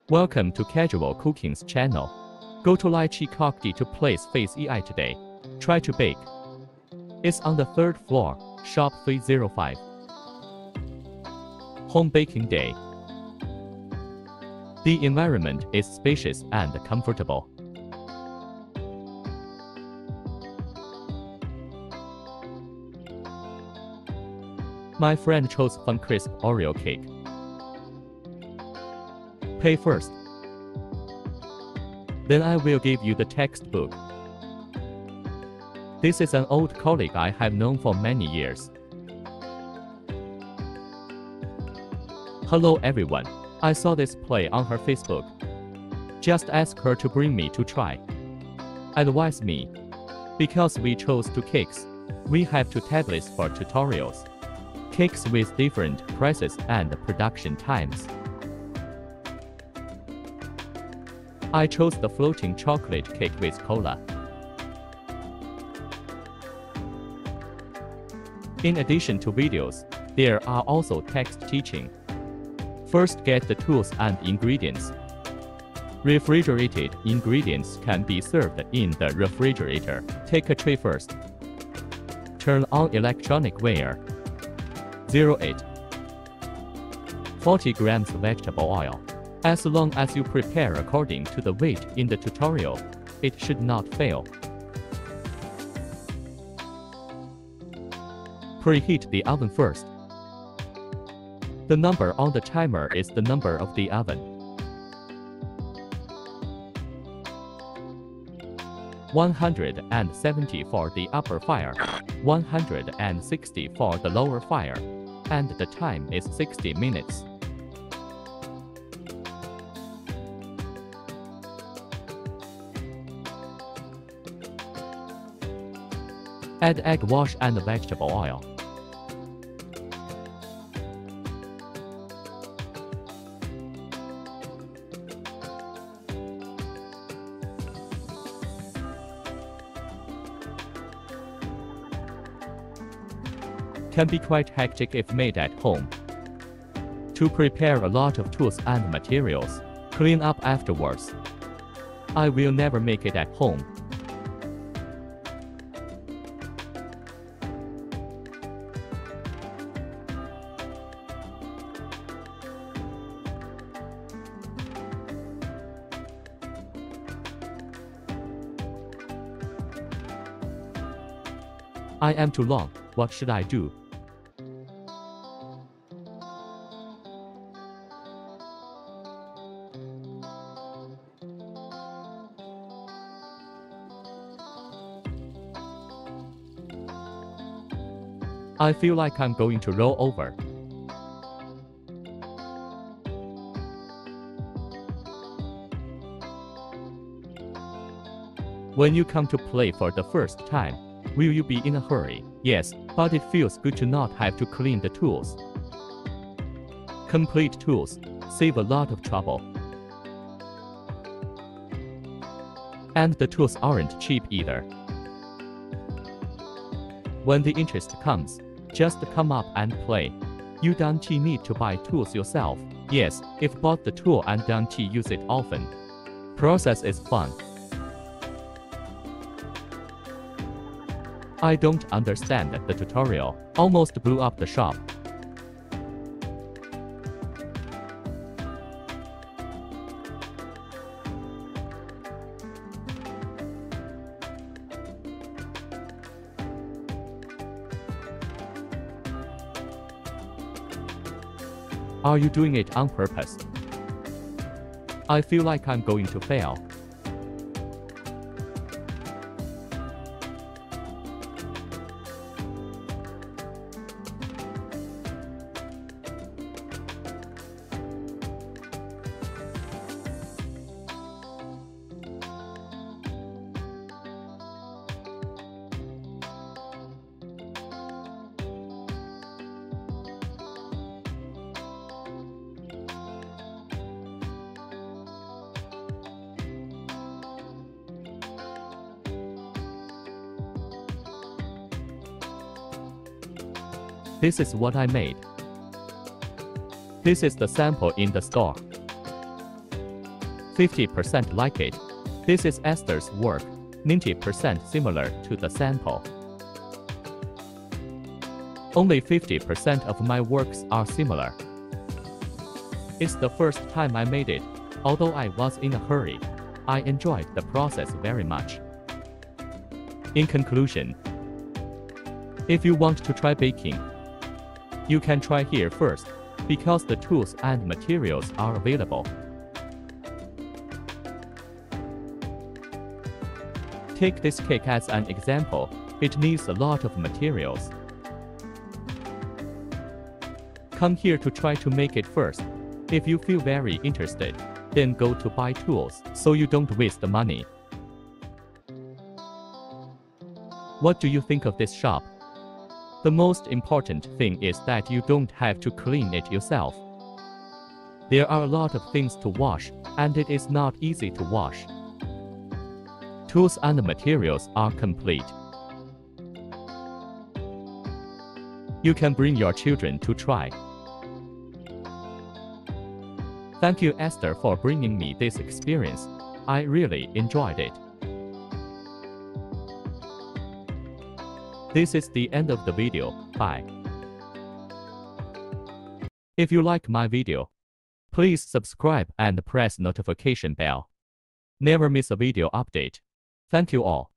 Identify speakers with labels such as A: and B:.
A: Welcome to Casual Cooking's channel. Go to Lychee Cooked to place Face EI today. Try to bake. It's on the 3rd floor, shop 305. Home Baking Day. The environment is spacious and comfortable. My friend chose Fun Crisp Oreo cake. Pay first. Then I will give you the textbook. This is an old colleague I have known for many years. Hello everyone. I saw this play on her Facebook. Just ask her to bring me to try. Advise me. Because we chose 2 cakes, we have 2 tablets for tutorials. Cakes with different prices and production times. I chose the floating chocolate cake with cola. In addition to videos, there are also text teaching. First, get the tools and ingredients. Refrigerated ingredients can be served in the refrigerator. Take a tray first. Turn on electronic weigher. 08. 40 grams vegetable oil. As long as you prepare according to the weight in the tutorial, it should not fail. Preheat the oven first. The number on the timer is the number of the oven. 170 for the upper fire, 160 for the lower fire, and the time is 60 minutes. Add egg wash and vegetable oil. Can be quite hectic if made at home. To prepare a lot of tools and materials, clean up afterwards. I will never make it at home. I am too long, what should I do? I feel like I'm going to roll over. When you come to play for the first time, will you be in a hurry? Yes, but it feels good to not have to clean the tools. Complete tools save a lot of trouble. And the tools aren't cheap either. When the interest comes, just come up and play. You don't need to buy tools yourself. Yes, if bought the tool and don't use it often. Process is fun. I don't understand the tutorial. Almost blew up the shop. Are you doing it on purpose? I feel like I'm going to fail. This is what I made. This is the sample in the store. 50% like it. This is Esther's work, 90% similar to the sample. Only 50% of my works are similar. It's the first time I made it, although I was in a hurry. I enjoyed the process very much. In conclusion, if you want to try baking, you can try here first, because the tools and materials are available. Take this cake as an example. It needs a lot of materials. Come here to try to make it first. If you feel very interested, then go to buy tools so you don't waste the money. What do you think of this shop? The most important thing is that you don't have to clean it yourself. There are a lot of things to wash, and it is not easy to wash. Tools and materials are complete. You can bring your children to try. Thank you, Esther, for bringing me this experience. I really enjoyed it. This is the end of the video. Bye. If you like my video, please subscribe and press notification bell. Never miss a video update. Thank you all.